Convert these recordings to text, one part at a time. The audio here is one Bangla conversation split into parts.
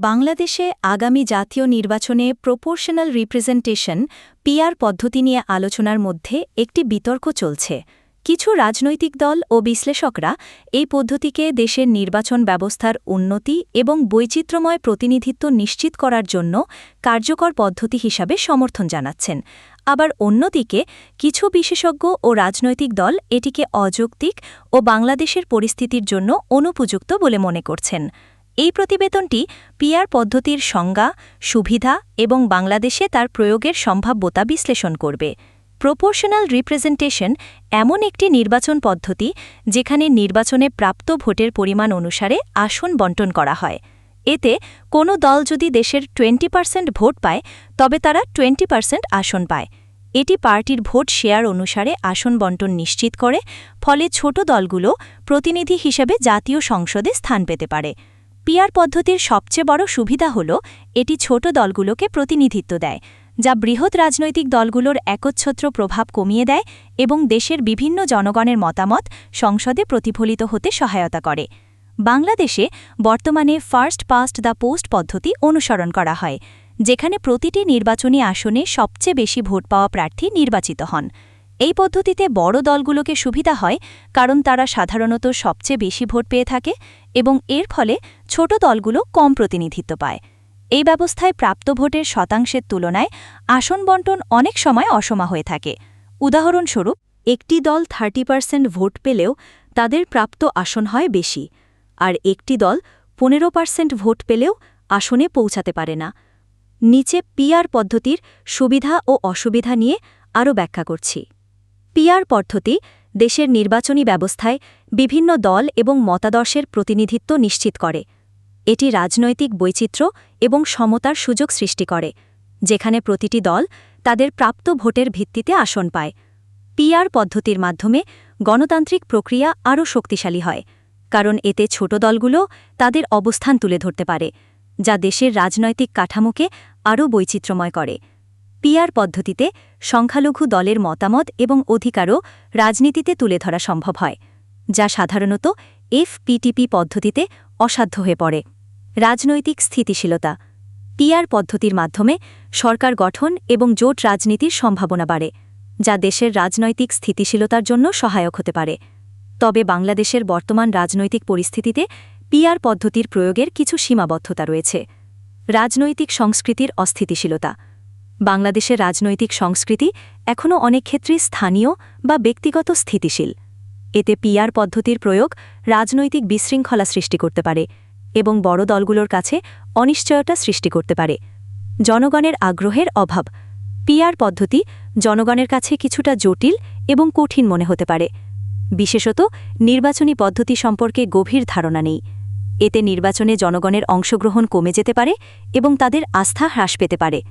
বাংলাদেশে আগামী জাতীয় নির্বাচনে প্রপোর্শনাল রিপ্রেজেন্টেশন পিআর পদ্ধতি নিয়ে আলোচনার মধ্যে একটি বিতর্ক চলছে। কিছু রাজনৈতিক দল ও বিশ্লেষকরা এই পদ্ধতিকে দেশের নির্বাচন ব্যবস্থার উন্নতি এবং বৈচিত্র্যময় প্রতিনিধিত্ব নিশ্চিত করার জন্য কার্যকর পদ্ধতি হিসাবে সমর্থন জানাচ্ছেন। আবার অন্যদিকে কিছু বিশেষজ্ঞ ও রাজনৈতিক দল এটিকে অযৌক্তিক ও বাংলাদেশের পরিস্থিতির জন্য অনুপযুক্ত বলে মনে করছেন। এই প্রতিবেদনটি পিআর পদ্ধতির সংজ্ঞা, সুবিধা এবং বাংলাদেশে তার প্রয়োগের সম্ভাব্যতা বিশ্লেষণ করবে। প্রপোর্শনাল রিপ্রেজেন্টেশন এমন একটি নির্বাচন পদ্ধতি যেখানে নির্বাচনে প্রাপ্ত ভোটের পরিমাণ অনুসারে আসন বণ্টন করা হয়। এতে কোনো দল যদি দেশের 20% ভোট পায় তবে তারা 20% আসন পায়। এটি পার্টির ভোট শেয়ার অনুসারে আসন বণ্টন নিশ্চিত করে, ফলে ছোট দলগুলো প্রতিনিধি হিসেবে জাতীয় সংসদে স্থান পেতে পারে। পিআর পদ্ধতির সবচেয়ে বড় সুবিধা হল এটি ছোট দলগুলোকে প্রতিনিধিত্ব দেয়, যা বৃহৎ রাজনৈতিক দলগুলোর একচ্ছত্র প্রভাব কমিয়ে দেয় এবং দেশের বিভিন্ন জনগণের মতামত সংসদে প্রতিফলিত হতে সহায়তা করে। বাংলাদেশে বর্তমানে ফার্স্ট পাস্ট দ্য পোস্ট পদ্ধতি অনুসরণ করা হয়, যেখানে প্রতিটি নির্বাচনী আসনে সবচেয়ে বেশি ভোট পাওয়া প্রার্থী নির্বাচিত হন। এই পদ্ধতিতে বড় দলগুলোকে সুবিধা হয় কারণ তারা সাধারণত সবচেয়ে বেশি ভোট পেয়ে থাকে এবং এর ফলে ছোট দলগুলো কম প্রতিনিধিত্ব পায়। এই ব্যবস্থায় প্রাপ্ত ভোটের শতাংশের তুলনায় আসন বণ্টন অনেক সময় অসমা হয়ে থাকে। উদাহরণস্বরূপ, একটি দল 30% ভোট পেলেও তাদের প্রাপ্ত আসন হয় বেশি, আর একটি দল 15% ভোট পেলেও আসনে পৌঁছাতে পারে না। নিচে পিআর পদ্ধতির সুবিধা ও অসুবিধা নিয়ে আরও ব্যাখ্যা করছি। পিআর পদ্ধতি দেশের নির্বাচনী ব্যবস্থায় বিভিন্ন দল এবং মতাদর্শের প্রতিনিধিত্ব নিশ্চিত করে। এটি রাজনৈতিক বৈচিত্র্য এবং সমতার সুযোগ সৃষ্টি করে, যেখানে প্রতিটি দল তাদের প্রাপ্ত ভোটের ভিত্তিতে আসন পায়। পিআর পদ্ধতির মাধ্যমে গণতান্ত্রিক প্রক্রিয়া আরও শক্তিশালী হয়, কারণ এতে ছোট দলগুলো তাদের অবস্থান তুলে ধরতে পারে, যা দেশের রাজনৈতিক কাঠামোকে আরও বৈচিত্র্যময় করে। পিআর পদ্ধতিতে সংখ্যালঘু দলের মতামত এবং অধিকারও রাজনীতিতে তুলে ধরা সম্ভব হয়, যা সাধারণত এফপিটিপি পদ্ধতিতে অসাধ্য হয়ে পড়ে। রাজনৈতিক স্থিতিশীলতা। পিআর পদ্ধতির মাধ্যমে সরকার গঠন এবং জোট রাজনীতির সম্ভাবনা বাড়ে, যা দেশের রাজনৈতিক স্থিতিশীলতার জন্য সহায়ক হতে পারে। তবে বাংলাদেশের বর্তমান রাজনৈতিক পরিস্থিতিতে পিআর পদ্ধতির প্রয়োগের কিছু সীমাবদ্ধতা রয়েছে। রাজনৈতিক সংস্কৃতির অস্থিতিশীলতা। বাংলাদেশের রাজনৈতিক সংস্কৃতি এখনও অনেক ক্ষেত্রেই স্থানীয় বা ব্যক্তিগত স্থিতিশীল। এতে পিআর পদ্ধতির প্রয়োগ রাজনৈতিক বিশৃঙ্খলা সৃষ্টি করতে পারে এবং বড় দলগুলোর কাছে অনিশ্চয়তা সৃষ্টি করতে পারে। জনগণের আগ্রহের অভাব। পিআর পদ্ধতি জনগণের কাছে কিছুটা জটিল এবং কঠিন মনে হতে পারে, বিশেষত নির্বাচনী পদ্ধতি সম্পর্কে গভীর ধারণা নেই। এতে নির্বাচনে জনগণের অংশগ্রহণ কমে যেতে পারে এবং তাদের আস্থা হ্রাস পেতে পারে।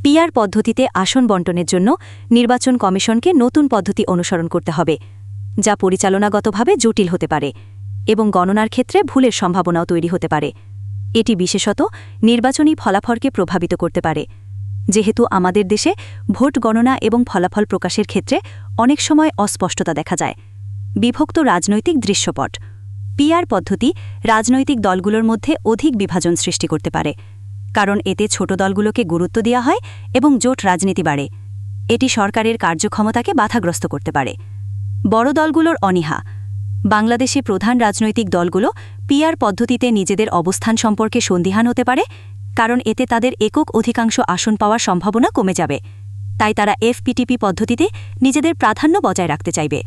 পিআর পদ্ধতিতে আসন বণ্টনের জন্য নির্বাচন কমিশনকে নতুন পদ্ধতি অনুসরণ করতে হবে, যা পরিচালনাগতভাবে জটিল হতে পারে এবং গণনার ক্ষেত্রে ভুলের সম্ভাবনাও তৈরি হতে পারে। এটি বিশেষত নির্বাচনী ফলাফলকে প্রভাবিত করতে পারে, যেহেতু আমাদের দেশে ভোট গণনা এবং ফলাফল প্রকাশের ক্ষেত্রে অনেক সময় অস্পষ্টতা দেখা যায়। বিভক্ত রাজনৈতিক দৃশ্যপট। পিআর পদ্ধতি রাজনৈতিক দলগুলোর মধ্যে অধিক বিভাজন সৃষ্টি করতে পারে, কারণ এতে ছোট দলগুলোকে গুরুত্ব দেওয়া হয় এবং জোট রাজনীতি বাড়ে। এটি সরকারের কার্যক্ষমতাকে বাধাগ্রস্ত করতে পারে। বড় দলগুলোর অনীহা। বাংলাদেশে প্রধান রাজনৈতিক দলগুলো পিআর পদ্ধতিতে নিজেদের অবস্থান সম্পর্কে সন্দিহান হতে পারে, কারণ এতে তাদের একক অধিকাংশ আসন পাওয়ার সম্ভাবনা কমে যাবে। তাই তারা এফপিটিপি পদ্ধতিতে নিজেদের প্রাধান্য বজায় রাখতে চাইবে।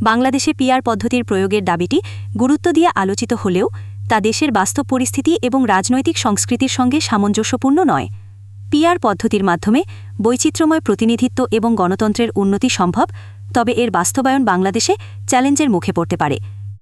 বাংলাদেশে পিআর পদ্ধতির প্রয়োগের দাবিটি গুরুত্ব দিয়ে আলোচিত হলেও তা দেশের বাস্তব পরিস্থিতি এবং রাজনৈতিক সংস্কৃতির সঙ্গে সামঞ্জস্যপূর্ণ নয়। পিআর পদ্ধতির মাধ্যমে বৈচিত্র্যময় প্রতিনিধিত্ব এবং গণতন্ত্রের উন্নতি সম্ভব, তবে এর বাস্তবায়ন বাংলাদেশে চ্যালেঞ্জের মুখে পড়তে পারে।